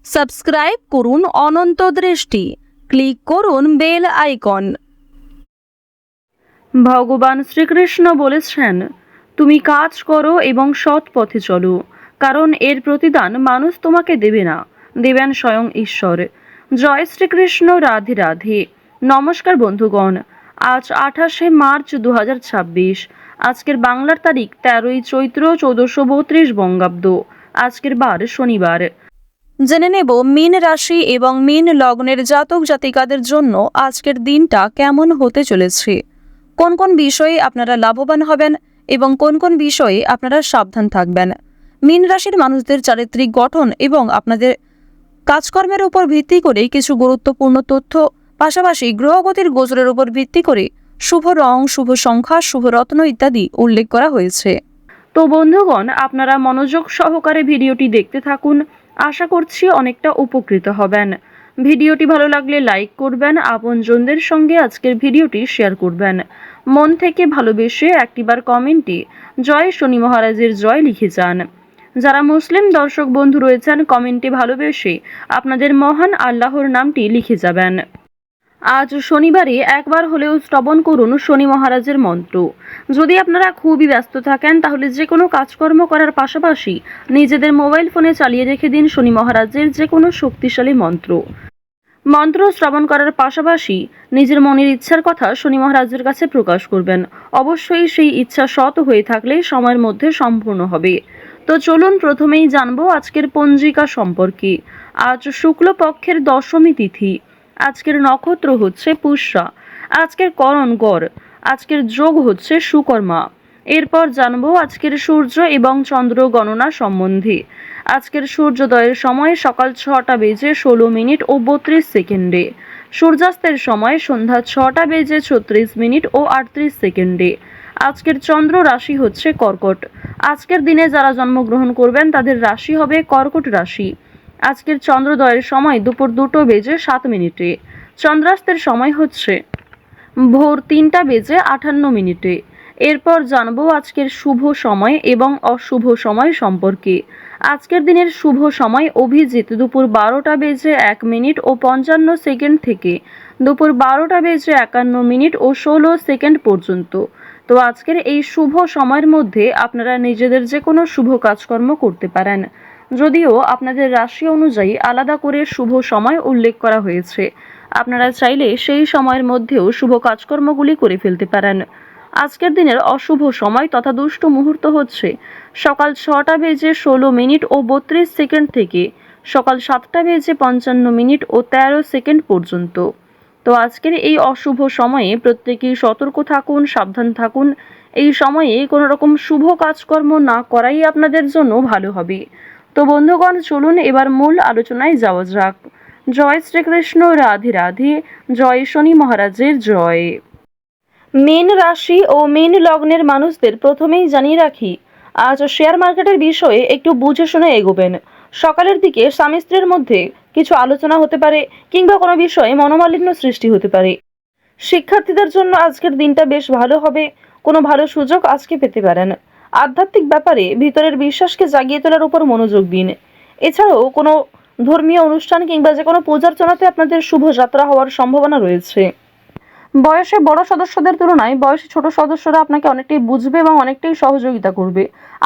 Subscribe করুন অনন্ত দৃষ্টি, click করুন বেল আইকন। ভগবান শ্রীকৃষ্ণ বলেছেন, তুমি কাজ করো এবং সৎ পথে চলো, কারণ এর প্রতিদান মানুষ তোমাকে দেবে না, দেবেন স্বয়ং ঈশ্বর। জয় শ্রীকৃষ্ণ, রাধে রাধে। নমস্কার বন্ধুগণ, আজ 28শে মার্চ 2026। আজকের বাংলার তারিখ 13ই চৈত্র 1432 বঙ্গাব্দ। আজকের বার শনিবার। জেনে নেব মীন রাশি এবং মীন লগ্নের জাতক জাতিকাদের জন্য আজকের দিনটা কেমন হতে চলেছে, কোন কোন বিষয়ে আপনারা লাভবান হবেন এবং কোন কোন বিষয়ে আপনারা সাবধান থাকবেন। মীন রাশির মানুষদের চারিত্রিক গঠন এবং আপনাদের কাজকর্মের উপর ভিত্তি করে কিছু গুরুত্বপূর্ণ তথ্য, পাশাপাশি গ্রহগতির গোচরের উপর ভিত্তি করে শুভ রং, শুভ সংখ্যা, শুভ রত্ন ইত্যাদি উল্লেখ করা হয়েছে। তো বন্ধুগণ, আপনারা মনোযোগ সহকারে ভিডিওটি দেখতে থাকুন, আশা করছি অনেকটা উপকৃত হবেন। ভিডিওটি ভালো লাগলে লাইক করবেন, আপনজনদের সঙ্গে আজকের ভিডিওটি শেয়ার করবেন। মন থেকে ভালোবেসে একটিবার কমেন্টে জয় শনি মহারাজের জয় লিখে যান। যারা মুসলিম দর্শক বন্ধু রয়েছেন, কমেন্টে ভালোবেসে আপনাদের মহান আল্লাহর নামটি লিখে যাবেন। আজ শনিবারে একবার হলেও শ্রবণ করুন শনি মহারাজের মন্ত্র। যদি আপনারা খুবই ব্যস্ত থাকেন, তাহলে যে কোনো কাজকর্ম করার পাশাপাশি নিজেদের মোবাইল ফোনে চালিয়ে রেখে দিন শনি মহারাজের যে কোনো শক্তিশালী মন্ত্র। মন্ত্র শ্রবণ করার পাশাপাশি নিজের মনের ইচ্ছার কথা শনি মহারাজের কাছে প্রকাশ করবেন। অবশ্যই সেই ইচ্ছা সৎ হয়ে থাকলে সময়ের মধ্যে সম্পূর্ণ হবে। তো চলুন প্রথমেই জানবো আজকের পঞ্জিকা সম্পর্কে। আজ শুক্লপক্ষের দশমী তিথি। আজকের নক্ষত্র হচ্ছে পুষ্যা। আজকের করণ গড়। আজকের যোগ হচ্ছে সুকর্মা। এরপর জানবো আজকের সূর্য এবং চন্দ্র গণনা সম্বন্ধে। আজকের সূর্যোদয়ের সময় সকাল 6টা বেজে 16 মিনিট ও 32 সেকেন্ডে। সূর্যাস্তের সময় সন্ধ্যা 6টা বেজে 36 মিনিট ও 38 সেকেন্ডে। আজকের চন্দ্র রাশি হচ্ছে কর্কট। আজকের দিনে যারা জন্মগ্রহণ করবেন তাদের রাশি হবে কর্কট রাশি। আজকের চন্দ্রোদয়ের সময় দুপুর 2টো বেজে 7 মিনিটে। চন্দ্রাস্তের সময় হচ্ছে ভোর 3টা বেজে 58 মিনিটে। এরপর জানবো আজকের শুভ সময় এবং অশুভ সময় সম্পর্কে। আজকের দিনের শুভ সময় অভিজিৎ দুপুর 12টা বেজে 1 মিনিট ও 55 সেকেন্ড থেকে দুপুর 12টা বেজে 51 মিনিট ও 16 সেকেন্ড পর্যন্ত। তো আজকের এই শুভ সময়ের মধ্যে আপনারা নিজেদের যে কোনো শুভ কাজকর্ম করতে পারেন, যদিও আপনাদের রাশি অনুযায়ী আলাদা করে শুভ সময় উল্লেখ করা হয়েছে। আপনারা চাইলে সেই সময়ের মধ্যেও শুভ কাজকর্মগুলি করে ফেলতে পারেন। আজকের দিনের অশুভ সময় তথা দুষ্ট মুহূর্ত হচ্ছে সকাল 6টা বেজে 16 মিনিট ও 32 সেকেন্ড থেকে সকাল 7টা বেজে 55 মিনিট ও 13 সেকেন্ড পর্যন্ত। তো আজকের এই অশুভ সময়ে প্রত্যেকেই সতর্ক থাকুন, সাবধান থাকুন। এই সময়ে কোনো রকম শুভ কাজকর্ম না করাই আপনাদের জন্য ভালো হবে। তো বন্ধুগণ, চলুন এবার মূল আলোচনায় যাওয়া যাক। জয় শ্রীকৃষ্ণ, রাধে রাধে। জয় শনি মহারাজের জয়। মীন রাশি ও মীন লগ্নের মানুষদের প্রথমেই জানিয়ে রাখি, আজ শেয়ার মার্কেটের বিষয়ে একটু বুঝে শুনে এগোবেন। সকালের দিকে স্বামী স্ত্রীর মধ্যে কিছু আলোচনা হতে পারে কিংবা কোনো বিষয়ে মনোমালিন্য সৃষ্টি হতে পারে। শিক্ষার্থীদের জন্য আজকের দিনটা বেশ ভালো হবে। কোনো ভালো সুযোগ আজকে পেতে পারেন। আধ্যাত্মিক ব্যাপারে ভিতরের বিশ্বাসকে জাগিয়ে তোলার উপর মনোযোগ দিন। এছাড়াও কোনো ধর্মীয় অনুষ্ঠান কিংবা যে কোনো পূজার্চনাতে আপনাদের শুভ যাত্রা হওয়ার সম্ভাবনা রয়েছে। বয়সে বড় সদস্যদের তুলনায় বয়সে ছোট সদস্যরা আপনাকে অনেকটাই বুঝবে এবং অনেকটাই সহযোগিতা করবে।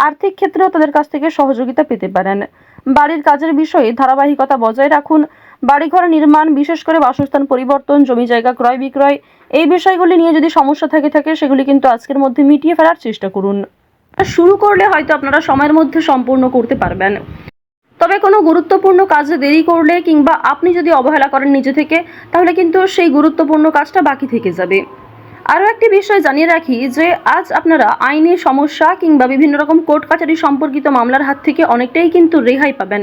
আর্থিক ক্ষেত্রেও তাদের কাছ থেকে সহযোগিতা পেতে পারেন। বাড়ির কাজের বিষয়ে ধারাবাহিকতা বজায় রাখুন। বাড়িঘর নির্মাণ, বিশেষ করে বাসস্থান পরিবর্তন, জমি জায়গা ক্রয় বিক্রয়, এই বিষয়গুলি নিয়ে যদি সমস্যা থাকে সেগুলি কিন্তু আজকের মধ্যে মিটিয়ে ফেলার চেষ্টা করুন। শুরু করলে হয়তো আপনারা সময়ের মধ্যে সম্পূর্ণ করতে পারবেন। তবে কোনো গুরুত্বপূর্ণ কাজে দেরি করলে কিংবা আপনি যদি অবহেলা করেন নিজে থেকে, তাহলে কিন্তু সেই গুরুত্বপূর্ণ কাজটা বাকি থেকে যাবে। আরও একটি বিষয় জানিয়ে রাখি যে আজ আপনারা আইনি সমস্যা কিংবা বিভিন্ন রকম কোর্ট কাছারি সম্পর্কিত মামলার হাত থেকে অনেকটাই কিন্তু রেহাই পাবেন।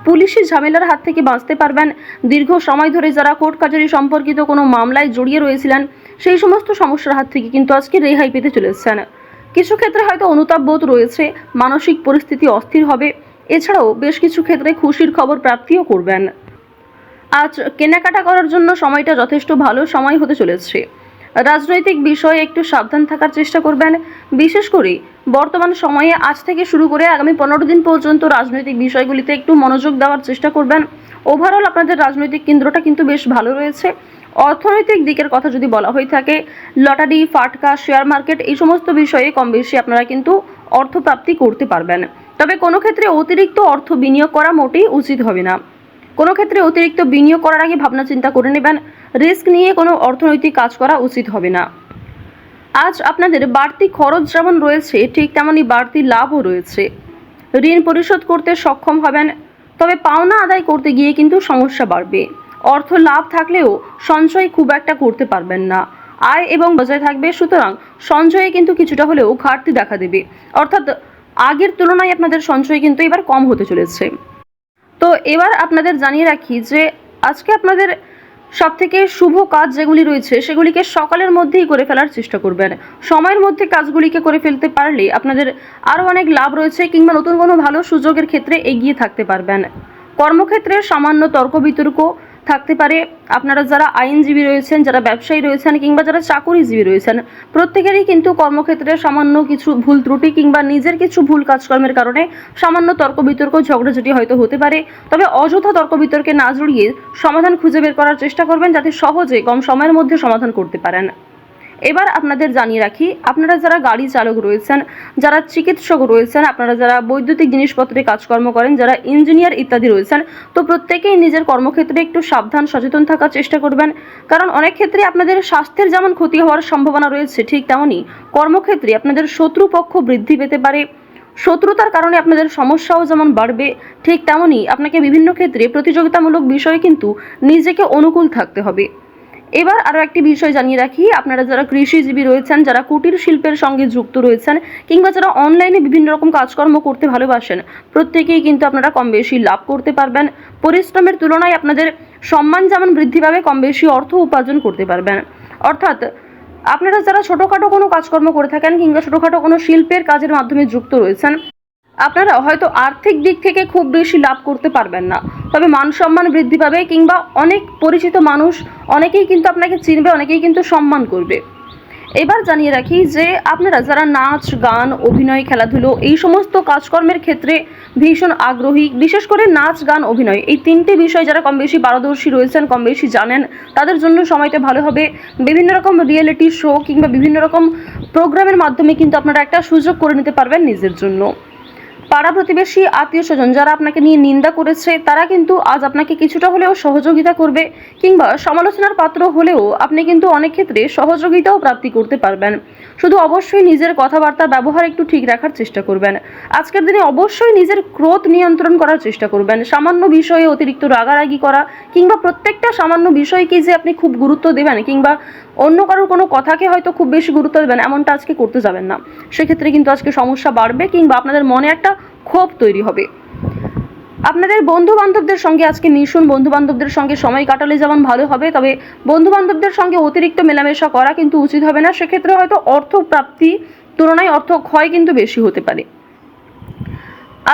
পুলিশি ঝামেলার হাত থেকে বাঁচতে পারবেন। দীর্ঘ সময় ধরে যারা কোর্ট কাছারি সম্পর্কিত কোনো মামলায় জড়িয়ে রয়েছিলেন, সেই সমস্ত সমস্যার হাত থেকে কিন্তু আজকে রেহাই পেতে চলেছেন। কিছু ক্ষেত্রে হয়তো অনুতাপ বোধ রয়েছে, মানসিক পরিস্থিতি অস্থির হবে। এছাড়াও বেশ কিছু ক্ষেত্রে খুশির খবর প্রাপ্তিও করবেন। আজ কেনাকাটা করার জন্য সময়টা যথেষ্ট ভালো সময় হতে চলেছে। রাজনৈতিক বিষয়ে একটু সাবধান থাকার চেষ্টা করবেন। বিশেষ করে বর্তমান সময়ে আজ থেকে শুরু করে আগামী 15 দিন পর্যন্ত রাজনৈতিক বিষয়গুলিতে একটু মনোযোগ দেওয়ার চেষ্টা করবেন। ওভারঅল আপনাদের রাজনৈতিক কেন্দ্রটা কিন্তু বেশ ভালো রয়েছে। অর্থনৈতিক দিকের কথা যদি বলা হয়ে থাকে, লটারি, ফাটকা, শেয়ার মার্কেট এই সমস্ত বিষয়ে কম বেশি আপনারা কিন্তু অর্থপ্রাপ্তি করতে পারবেন। তবে কোনো ক্ষেত্রে অতিরিক্ত অর্থ বিনিয়োগ করা মোটেই উচিত হবে না। কোনো ক্ষেত্রে অতিরিক্ত বিনিয়োগ করার আগে ভাবনা চিন্তা করে নেবেন। রিস্ক নিয়ে কোনো অর্থনৈতিক কাজ করা উচিত হবে না। আজ আপনাদের বাড়তি খরচ যেমন রয়েছে, ঠিক তেমনই বাড়তি লাভও রয়েছে। ঋণ পরিশোধ করতে সক্ষম হবেন, তবে পাওনা আদায় করতে গিয়ে কিন্তু সমস্যা বাড়বে। অর্থ লাভ থাকলেও সঞ্চয় খুব একটা করতে পারবেন না। আয় এবং বজায় থাকবে, সুতরাং সঞ্চয়ে কিন্তু কিছুটা হলেও ঘাটতি দেখা দেবে। অর্থাৎ আগের তুলনায় আপনাদের সঞ্চয় কিন্তু এবার কম হতে চলেছে। তো এবার আপনাদের জানিয়ে রাখি যে আজকে আপনাদের সবথেকে শুভ কাজ যেগুলি রয়েছে সেগুলিকে সকালের মধ্যেই করে ফেলার চেষ্টা করবেন। সময়ের মধ্যে কাজগুলিকে করে ফেলতে পারলে আপনাদের আরও অনেক লাভ রয়েছে, কিংবা নতুন কোনো ভালো সুযোগের ক্ষেত্রে এগিয়ে থাকতে পারবেন। কর্মক্ষেত্রে সামান্য তর্ক বিতর্ক থাকতে পারে। আপনারা যারা আইনজীবী রয়েছেন, যারা ব্যবসায়ী রয়েছেন, কিংবা যারা চাকুরিজীবী রয়েছেন, প্রত্যেকেরই কিন্তু কর্মক্ষেত্রে সামান্য কিছু ভুল ত্রুটি কিংবা নিজের কিছু ভুল কাজকর্মের কারণে সামান্য তর্ক বিতর্ক, ঝগড়াঝাটি হয়তো হতে পারে। তবে অযথা তর্ক বিতর্কে না জড়িয়ে সমাধান খুঁজে বের করার চেষ্টা করবেন, যাতে সহজে কম সময়ের মধ্যে সমাধান করতে পারেন। এবার আপনাদের জানিয়ে রাখি, আপনারা যারা গাড়ি চালক রয়েছেন, যারা চিকিৎসক রয়েছেন, আপনারা যারা বৈদ্যুতিক জিনিসপত্রে কাজকর্ম করেন, যারা ইঞ্জিনিয়ার ইত্যাদি রয়েছেন, তো প্রত্যেকেই নিজের কর্মক্ষেত্রে একটু সাবধান সচেতন থাকার চেষ্টা করবেন। কারণ অনেক ক্ষেত্রে আপনাদের স্বাস্থ্যের যেমন ক্ষতি হওয়ার সম্ভাবনা রয়েছে, ঠিক তেমনই কর্মক্ষেত্রে আপনাদের শত্রুপক্ষ বৃদ্ধি পেতে পারে। শত্রুতার কারণে আপনাদের সমস্যাও যেমন বাড়বে, ঠিক তেমনই আপনাকে বিভিন্ন ক্ষেত্রে প্রতিযোগিতামূলক বিষয়ে কিন্তু নিজেকে অনুকূল থাকতে হবে। এবার আরও একটি বিষয় জানিয়ে রাখি, আপনারা যারা কৃষিজীবী রয়েছেন, যারা কুটির শিল্পের সঙ্গে যুক্ত রয়েছেন, কিংবা যারা অনলাইনে বিভিন্ন রকম কাজকর্ম করতে ভালোবাসেন, প্রত্যেকেই কিন্তু আপনারা কম বেশি লাভ করতে পারবেন। পরিশ্রমের তুলনায় আপনাদের সম্মান যেমন বৃদ্ধি পাবে, কম বেশি অর্থ উপার্জন করতে পারবেন। অর্থাৎ আপনারা যারা ছোটোখাটো কোনো কাজকর্ম করে থাকেন, কিংবা ছোটোখাটো কোনো শিল্পের কাজের মাধ্যমে যুক্ত রয়েছেন, আপনারা হয়তো আর্থিক দিক থেকে খুব বেশি লাভ করতে পারবেন না, তবে মান সম্মান বৃদ্ধি পাবে, কিংবা অনেক পরিচিত মানুষ অনেকেই কিন্তু আপনাকে চিনবে, অনেকেই কিন্তু সম্মান করবে। এবার জানিয়ে রাখি যে আপনারা যারা নাচ, গান, অভিনয়, খেলাধুলো এই সমস্ত কাজকর্মের ক্ষেত্রে ভীষণ আগ্রহী, বিশেষ করে নাচ, গান, অভিনয় এই তিনটে বিষয় যারা কম বেশি পারদর্শী রয়েছেন, কম বেশি জানেন, তাদের জন্য সময়টা ভালো হবে। বিভিন্ন রকম রিয়েলিটি শো কিংবা বিভিন্ন রকম প্রোগ্রামের মাধ্যমে কিন্তু আপনারা একটা সুযোগ করে নিতে পারবেন নিজের জন্য। পাড়া প্রতিবেশী, আত্মীয় স্বজন যারা আপনাকে নিয়ে নিন্দা করেছে, তারা কিন্তু আজ আপনাকে কিছুটা হলেও সহযোগিতা করবে, কিংবা সমালোচনার পাত্র হলেও আপনি কিন্তু অনেক ক্ষেত্রে সহযোগিতাও প্রাপ্তি করতে পারবেন। শুধু অবশ্যই নিজের কথাবার্তা ব্যবহার একটু ঠিক রাখার চেষ্টা করবেন। আজকের দিনে অবশ্যই নিজের ক্রোধ নিয়ন্ত্রণ করার চেষ্টা করবেন। সামান্য বিষয়ে অতিরিক্ত রাগারাগি করা, কিংবা প্রত্যেকটা সামান্য বিষয়কে যে আপনি খুব গুরুত্ব দেবেন, কিংবা অন্য কারোর কোনো কথাকে হয়তো খুব বেশি গুরুত্ব দেবেন, এমনটা আজকে করতে যাবেন না। সেক্ষেত্রে কিন্তু আজকে সমস্যা বাড়বে, কিংবা আপনাদের মনে একটা ক্ষোভ তৈরি হবে। আপনাদের বন্ধু বান্ধবদের সঙ্গে আজকে মিশুন। বন্ধু বান্ধবদের সঙ্গে সময় কাটালে যেমন ভালো হবে, তবে বন্ধু বান্ধবদের সঙ্গে অতিরিক্ত মেলামেশা করা কিন্তু উচিত হবে না। সেক্ষেত্রে হয়তো অর্থ প্রাপ্তি তুলনায় অর্থ ক্ষয় কিন্তু বেশি হতে পারে।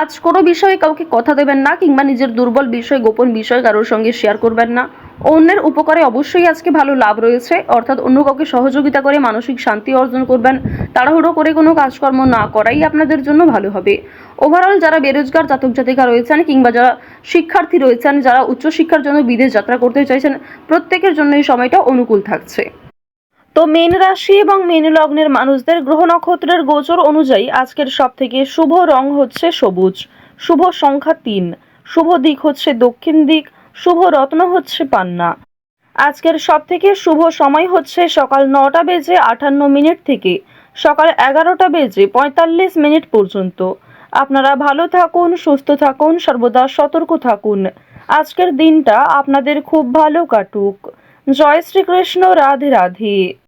আজ কোনো বিষয়ে কাউকে কথা দেবেন না, কিংবা নিজের দুর্বল বিষয়, গোপন বিষয় কারোর সঙ্গে শেয়ার করবেন না। অন্যের উপকারে অবশ্যই আজকে ভালো লাভ রয়েছে, অর্থাৎ অন্য কাউকে সহযোগিতা করে মানসিক শান্তি অর্জন করবেন। তাড়াহুড়ো করে কোনো কাজকর্ম না করাই আপনাদের জন্য ভালো হবে। ওভারঅল যারা বেরোজগার জাতক জাতিকা রয়েছেন, কিংবা যারা শিক্ষার্থী রয়েছেন, যারা উচ্চশিক্ষার জন্য বিদেশ যাত্রা করতে চাইছেন, প্রত্যেকের জন্য এই সময়টা অনুকূল থাকছে। তো মীন রাশি এবং মীন লগ্নের মানুষদের গ্রহ নক্ষত্রের গোচর অনুযায়ী আজকের সবথেকে শুভ রং হচ্ছে সবুজ, শুভ সংখ্যা 3, শুভ দিক হচ্ছে দক্ষিণ দিক, শুভ রত্ন হচ্ছে পান্না। আজকের সবথেকে শুভ সময় হচ্ছে সকাল 9:58 থেকে সকাল 11:45 পর্যন্ত। আপনারা ভালো থাকুন, সুস্থ থাকুন, সর্বদা সতর্ক থাকুন। আজকের দিনটা আপনাদের খুব ভালো কাটুক। জয় শ্রীকৃষ্ণ। রাধে রাধে।